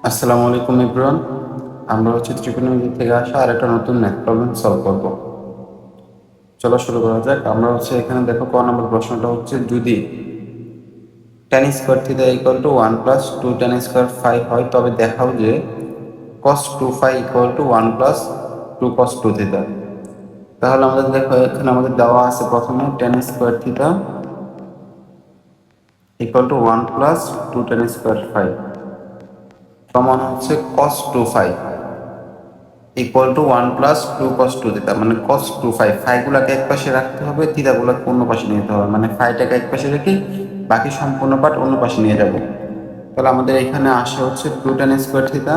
আসসালামু আলাইকুম এভরিওয়ান। আমরা ত্রিকোণমিতি থেকে আসা আর একটা নতুন ম্যাথ প্রবলেম সলভ করব। চলো শুরু করা যাক। আমরা এখানে দেখো ক নম্বর প্রশ্নটা যদি tan square theta equal to 1 plus 2 tan square phi হয় তবে দেখাও যে cos 2 phi equal two 1 plus 2 cos 2 theta. তাহলে আমাদের দেখো এখানে আমাদের দেওয়া আছে প্রথমে tan square theta equal to 1 plus 2 tan square phi সমান cos 2 phi equal two 1 plus 2 cos 2 theta, মানে cos 2 ফাই ফাইগুলোকে এক পাশে রাখতে হবে, থিটাগুলোকে অন্য পাশে নিতে হবে, মানে ফাইটাকে এক পাশে রেখে বাকি সম্পূর্ণ পার্ট অন্য পাশে নিয়ে যাব। তাহলে আমাদের এখানে আসে 2 tan square theta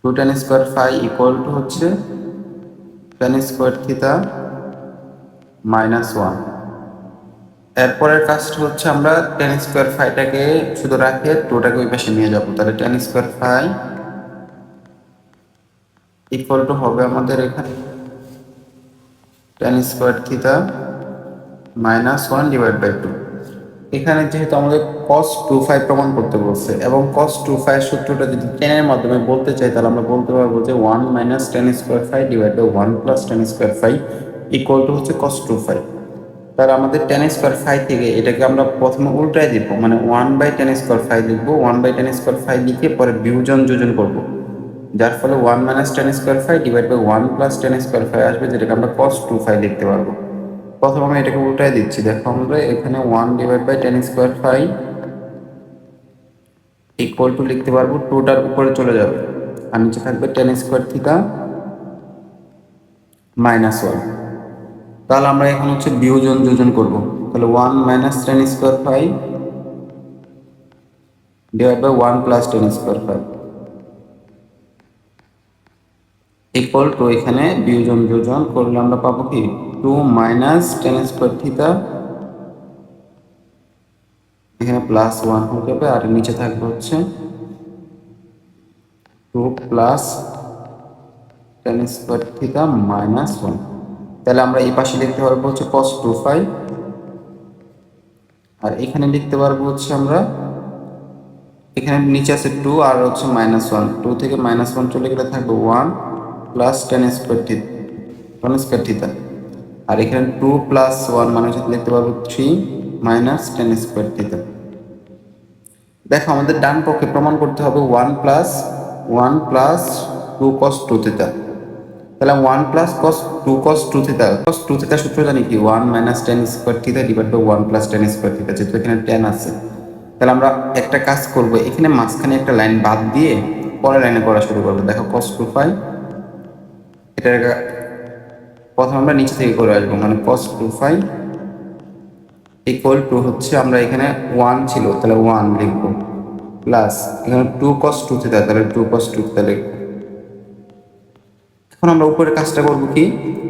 2 tan square phi equal to tan square theta minus 1। এরপরের কাজটা আমরা tan স্কয়ার ফাইটাকে শুধু রাখে 2টাকে ওই পাশে নিয়ে যাব। তাহলে tan square phi equal to হবে আমাদের এখানে tan square theta minus 1 divide by 2। এখানে যেহেতু আমাদের cos 2 ফাই প্রমাণ করতে বলছে এবং cos 2 ফাই এর সূত্রটা যদি tan এর মাধ্যমে বলতে চাই তাহলে আমরা বলতে পারবো যে 1 minus tan square phi divide by 1 plus tan square phi equal to cos 2 phi. তাহলে আমাদের tan স্কয়ার ফাই থেকে এটাকে আমরা প্রথমে উল্টায় দিব, মানে 1 বাই tan স্কয়ার ফাই লিখবো। 1 বাই tan স্কয়ার ফাই লিখে পরে বিয়োজন যোজন করব, যার ফলে 1 minus tan square phi divide by 1 plus tan square phi আসবে, যেটাকে আমরা cos 2 ফাই লিখতে পারবো। প্রথমে আমি এটাকে উল্টায় দিচ্ছি। দেখো আমরা এখানে 1 divide by tan square phi equal to লিখতে পারবো 2টার উপরে চলে যাবে আর নিচে থাকবে tan স্কয়ার থিটা মাইনাস 1। তাহলে আমরা এখন বিয়োজন যোজন করব। তাহলে 1 minus tan square phi divide by 1 plus tan square phi equal to এখানে বিয়োজন যোজন করলে আমরা পাবো কি 2 মাইনাস tan স্কয়ার থিটা, এখানে প্লাস 1 হয়ে যাবে আর নিচে থাকবে 2 plus tan square theta minus 1। তাহলে আমরা এই পাশে লিখতে পারবো cos 2 ফাই আর এখানে লিখতে পারবো আমরা এখানে নিচে আছে 2 আর মাইনাস 1, 2 থেকে মাইনাস 1 চলে গেলে থাকবে 1 প্লাস tan স্কয়ার থিটা আর এখানে 2 প্লাস 1 মানে লিখতে পারবো 3 মাইনাস tan স্কয়ার থিটা। দেখো আমাদের ডান পক্ষে প্রমাণ করতে হবে 1 প্লাস 2 cos 2 থিটা। তাহলে 1 plus two cos 2 theta, cos 2 theta সূত্র জানি কি 1 minus tan square theta divide by 1 plus tan square theta, যেহেতু এখানে tan আছে। তাহলে আমরা একটা কাজ করব, এখানে মাঝখানে একটা লাইন বাদ দিয়ে পরের লাইনে করা শুরু করবো। দেখো cos 2 ফাই এটা প্রথমে আমরা নিচে থেকে করে আসবো, মানে cos 2 ফাই ইকুয়াল টু আমরা এখানে 1 ছিল তাহলে 1 লিখবো প্লাস এখানে 2 cos 2 থিটা তাহলে 2 cos 2 থিটা লিখবো। এখন আমরা উপরের কাজটা করব কি,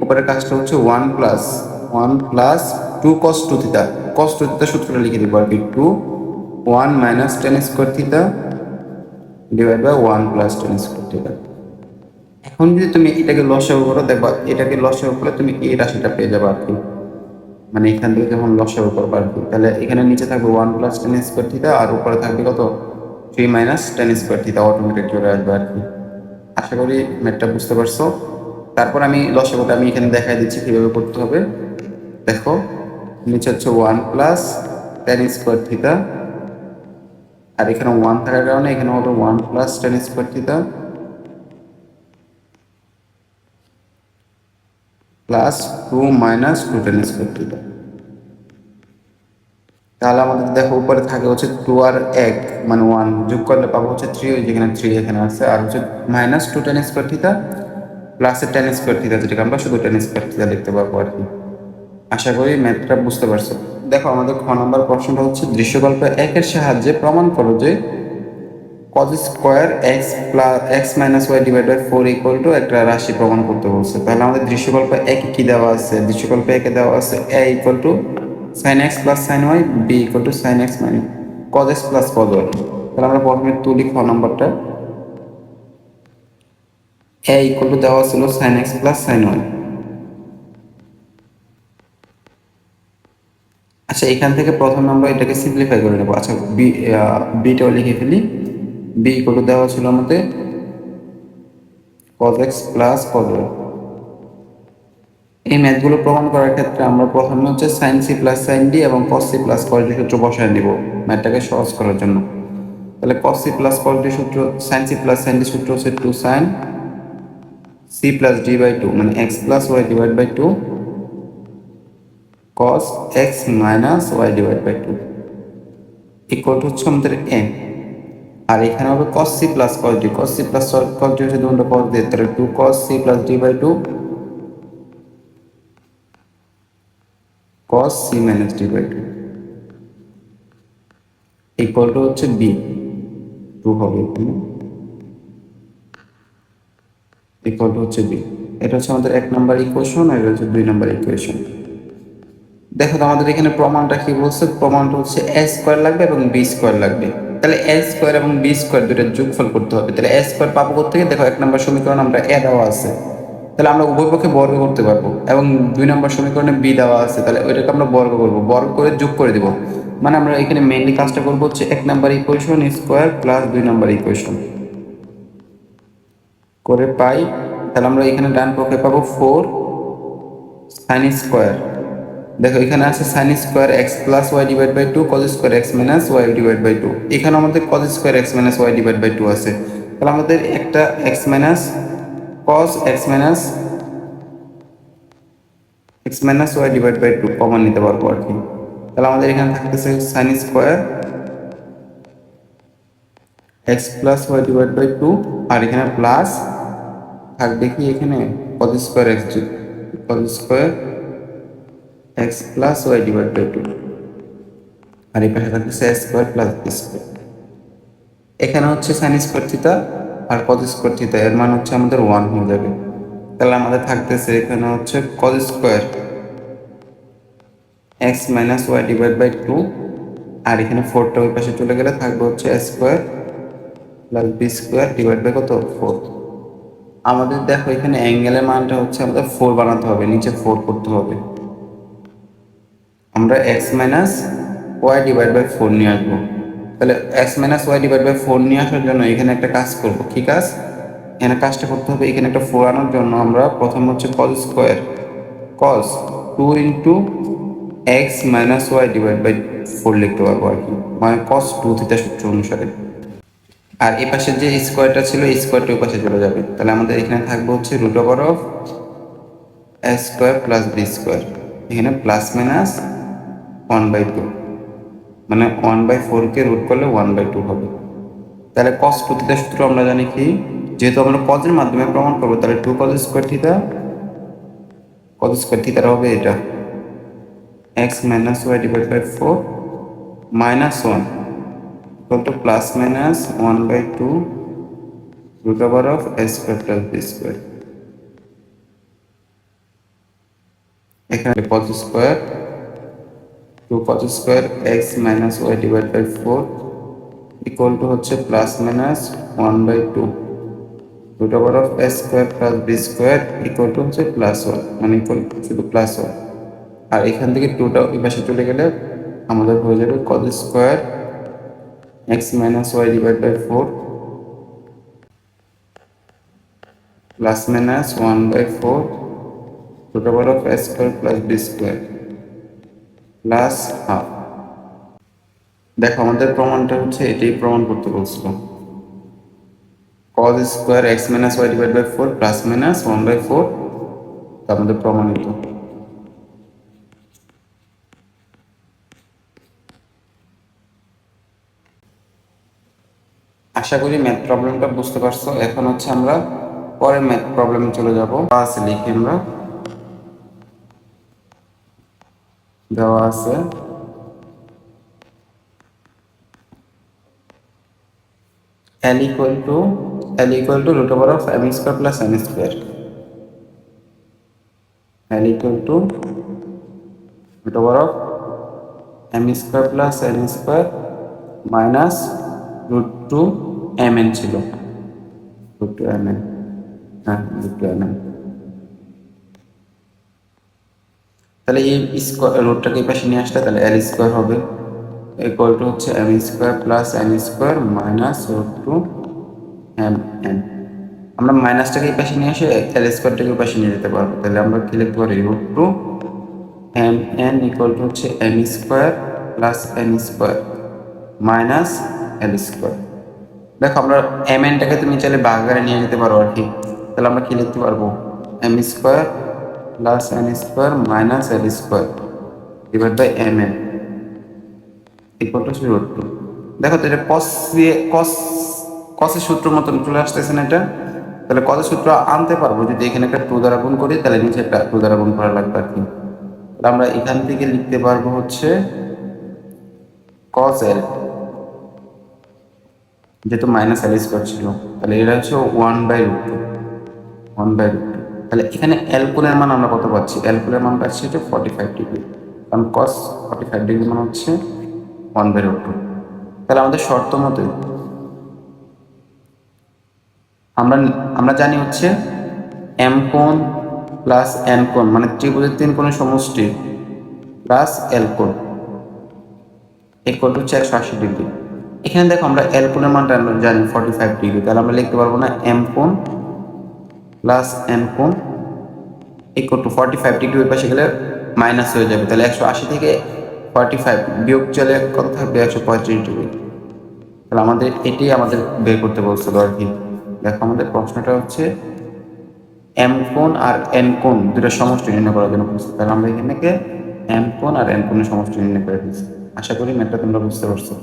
উপরের কাজটা 1 plus 2 cos 2 theta, cos 2 theta সূত্রটা লিখে দিব আর কি 2 1 minus tan square theta divide by 1 plus tan square theta. এখন যদি তুমি এটাকে লসাগু করো দেখবা এটাকে লসাগু করলে তুমি এই রাশিটা পেয়ে যাবে আর কি, মানে এখান থেকে যখন লসাগু করবে আর কি। তাহলে এখানে নিচে থাকবে 1 প্লাস tan স্কয়ার থিটা আর উপরে থাকবে কত 3 minus tan square theta, automatic চলে আসবে আর কি। আশা করি ম্যাথটা বুঝতে পারছো। তারপর আমি লসাগুটা আমি এখানে দেখাই দিচ্ছি কিভাবে করতে হবে। দেখো নিচে 1 প্লাস tan স্কয়ার থিটা আর এখানে 1 থাকার কারণে এখানে হবে 1 plus tan square theta plus 2 minus 2 tan square theta. তাহলে আমাদের দেখো উপরে থাকে 2 আর 1 মানে 1 যোগ করলে পাবো 3, ওই যেখানে 3 এখানে আছে, আর মাইনাস 2 tan স্কয়ার থিটা প্লাসের tan স্কয়ার থিটা, যেটাকে আমরা শুধু tan স্কয়ার থিটা লিখতে পারবো আর কি। আশা করি ম্যাথটা বুঝতে পারছো। দেখো আমাদের খ নম্বর প্রশ্নটা দৃশ্যকল্প 1 এর সাহায্যে প্রমাণ করো যে cos square x minus y divide by 4 equal to একটা রাশি প্রমাণ করতে বলছে। তাহলে আমাদের দৃশ্যকল্প 1 কি দেওয়া আছে, দৃশ্যকল্প 1 এ দেওয়া আছে a equal to sin x plus sin y, b equal to sin x minus cos x plus cos y। তাহলে আমরা প্রথমে তুলি খ নম্বরটা, a ইকুয়াল টু দেওয়া ছিল sin x plus sin y, আচ্ছা, এখান থেকে প্রথমে আমরা এটাকে সিম্পলিফাই করে নেবো। আচ্ছা, বিটাও লিখে ফেলি। বি ইকুয়াল টু দেওয়া ছিল আমাদের cos x plus cos y। এই ম্যাথগুলো প্রমাণ করার ক্ষেত্রে আমরা প্রথমে হচ্ছে sin c plus sin d এবং cos c plus cos d সূত্র বসায় নিব ম্যাথটাকে সহজ করার জন্য। তাহলে cos c plus cos d সূত্র, sin c plus sin d সূত্র হচ্ছে 2 sin c plus d by 2 মানে x plus y divide by 2 cos x minus y divide by 2 equal to হচ্ছে আমাদের n। আর এখানে হবে cos c plus cos d, cos c plus cos d হচ্ছে দুটো cos দিয়ে, তাহলে 2 cos c plus d by 2 cos c minus d by 2 equal to হচ্ছে b 2 হবে এখানে ইকুয়াল টু হচ্ছে b। এটা হচ্ছে আমাদের 1 নাম্বার ইকুয়েশন, আর এটা হচ্ছে 2 নাম্বার ইকুয়েশন। দেখো তো আমাদের এখানে প্রমাণটা কি বলছে, প্রমাণটা হচ্ছে a স্কয়ার লাগবে এবং b স্কয়ার লাগবে। তাহলে a স্কয়ার এবং b স্কয়ার দুটোর যোগফল করতে হবে। তাহলে a স্কয়ার পাবো কোথা থেকে? দেখো 1 নাম্বার সমীকরণ আমরা a দেওয়া আছে, তাহলে আমরা উভয় পক্ষে বর্গ করতে পারবো, এবং 2 নাম্বার সমীকরণে b দেওয়া আছে, তাহলে ওইটাকে আমরা বর্গ করব, বর্গ করে যোগ করে দেব। মানে আমরা এখানে মেইনলি কাজটা করবো হচ্ছে 1 number equation square plus 2 number equation করে পাই। তাহলে আমরা এখানে ডান পক্ষে পাবো 4 sin স্কয়ার। দেখো এখানে আছে sin square x plus y divide by 2 cos square x minus y divide by 2। এখানে আমাদের cos square x minus y divide by 2 আছে। তাহলে আমাদের একটা x minus cos x minus y divide by 2 common নিতে পারবো আর কি। তাহলে আমাদের এখানে থাকতেছে sin square x plus y divide by 2, আর এখানে প্লাস থাকবে কি এখানে cos square x plus y divide by 2, আর এই পাশে থাকতেছে a square plus b square. এখানে হচ্ছে sin স্কয়ার থিটা আর cos স্কয়ার থিটা, এর মান হচ্ছে আমাদের 1 হয়ে যাবে। তাহলে আমাদের থাকতেছে এখানে হচ্ছে cos square x minus y divide by 2, আর এখানে 4টা ওই পাশে চলে গেলে থাকবে হচ্ছে a square plus b square divide by কত 4। আমাদের দেখো এখানে অ্যাঙ্গেলের মানটা হচ্ছে আমাদের 4 বানাতে হবে, নিচে 4 করতে হবে। আমরা x minus y divide by 4 নিয়ে আসবো। তাহলে x minus y divide by 4 নিয়ে আসার জন্য এখানে একটা কাজ করব। কি কাজ? এখানে কাজটা করতে হবে, এখানে একটা 4 আনার জন্য আমরা প্রথম হচ্ছে cos square cos 2 into x minus y divide by 4 লিখতে পারবো আর কি, মানে cos 2 থিটা সূত্র অনুসারে। আর এই পাশে যে স্কয়ারটা ছিল এই স্কয়ারটা ওই পাশে চলে যাবে। তাহলে আমাদের এখানে থাকবে হচ্ছে root over of a square plus b square, এখানে প্লাস মাইনাস 1/2, মানে 1/4 কে রুট করলে 1/2 হবে। তাহলে cos 2 থিটা সূত্র আমরা জানি কি, যেহেতু আমরা cos এর মাধ্যমে প্রমাণ করবো, তাহলে 2 cos স্কয়ার থিটা হবে এটা x minus y divide by 4 minus 1 equal to plus minus 1/2 root over of a square plus b square. এখানে cos square 2 cos square x minus y divide by 4 equal to হচ্ছে plus minus 1/2 root over of a square plus b square equal to হচ্ছে plus 1, মানে equal শুধু plus 1। আর এখান থেকে 2টা ওই পাশে চলে গেলে আমাদের হয়ে যাবে cos square x minus y divide by 4 plus minus 1/4 root over of a square plus b square plus half. দেখো আমাদের প্রমাণটা হচ্ছে এটাই প্রমাণ করতে বলছিল, cos square x minus y divide by 4 plus minus 1/4, তা আমাদের প্রমাণিত। আশা করি ম্যাথ প্রবলেমটা বুঝতে পারছো। এখন হচ্ছে আমরা পরের ম্যাথ প্রবলেমে চলে যাব। আছে লিখি আমরা, দেওয়া আছে L equal to root over of m square plus n square, L equal to root over of m square plus n square minus root 2 mn ছিল, root 2 mn, হ্যাঁ root 2 mn। তাহলে এই স্কোয়ার রুটটাকে এই পাশে নিয়ে আসলে তাহলে এল স্কোয়ার হবে ইকুয়াল টু হচ্ছে M square plus N square minus root two M N. আমরা মাইনাসটাকে এই পাশে নিয়ে এসে এল স্কোয়ারটাকে এই পাশে নিয়ে যেতে পারবো। তাহলে আমরা কি লিখতে পারি root two M N equal to হচ্ছে M square plus N square minus L square. দেখো আমরা এম এনটাকে তুমি চাইলে ভাগাকারে নিয়ে যেতে পারো আর কি। তাহলে আমরা কি লিখতে পারবো M square plus N square minus L square divide by M N equal to root two. দেখো তো এটা কস দিয়ে কসের সূত্র মতন চলে আসতেছে না এটা। তাহলে কসের সূত্র আনতে পারবো যদি এখানে একটা টু দ্বারা গুণ করি, তাহলে নিচে একটা টু দ্বারা গুণ করা লাগবে আর কি। তাহলে আমরা এখান থেকে লিখতে পারবো হচ্ছে কস এল, যেহেতু মাইনাস এল স্কোয়ার ছিল, তাহলে এটা হচ্ছে one by root two, one by root two. তাহলে এখানে এল কোণের মান আমরা কত পাচ্ছি? এল কোণের মান পাচ্ছি হচ্ছে 45 ডিগ্রি, কারণ কস 45 ডিগ্রি মান হচ্ছে ওয়ান বাই রুট টু। তাহলে আমাদের শর্ত মতে আমরা আমরা জানি হচ্ছে এম কোণ প্লাস এন কোণ মানে ত্রিভুজের তিন কোণের সমষ্টি প্লাস এল কোণ ইকুয়াল টু হচ্ছে 180 ডিগ্রি। এখানে দেখো আমরা এল কোণের মানটা আমরা জানি 45 ডিগ্রি, তাহলে আমরা লিখতে পারবো না এম কোণ প্লাস এন কোণ ইকুয়াল টু 45 ডিগ্রি ওই পাশে গেলে মাইনাস হয়ে যাবে, তাহলে 180 থেকে 45 বিয়োগ চলে কত থাকবে? 135 ডিগ্রি। তাহলে আমাদের এটাই আমাদের বের করতে বলছিল আর কি। দেখো আমাদের প্রশ্নটা হচ্ছে এম কোণ আর এন কোণ দুটো সমষ্টি নির্ণয় করার জন্য বলছে। তাহলে আমরা এখানে এম কোণ আর এন কোণের সমষ্টি নির্ণয় করে দিচ্ছি। আশা করি ম্যাথটা তোমরা বুঝতে পারছো।